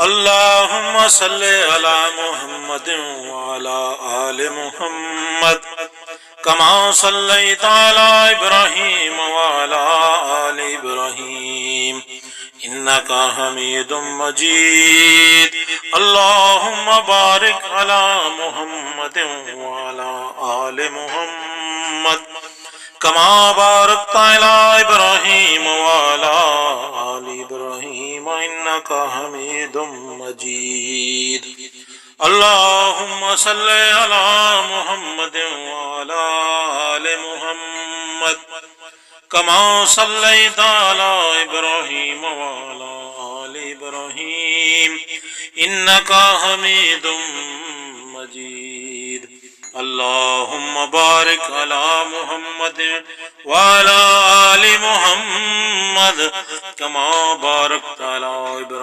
اللهم صل على محمد وعلى آل محمد كما صليت على إبراهيم وعلى آل إبراهيم إنك حميد مجيد. اللهم بارك على محمد وعلى آل محمد كما باركت على إبراهيم وعلى آل إبراهيم إنك حميد مجيد. اللهم صل على محمد وعلى آل محمد كما صليت على إبراهيم وعلى آل إبراهيم إنك حميد مجيد. اللهم بارك على محمد وعلى آل محمد كما باركت على إبراهيم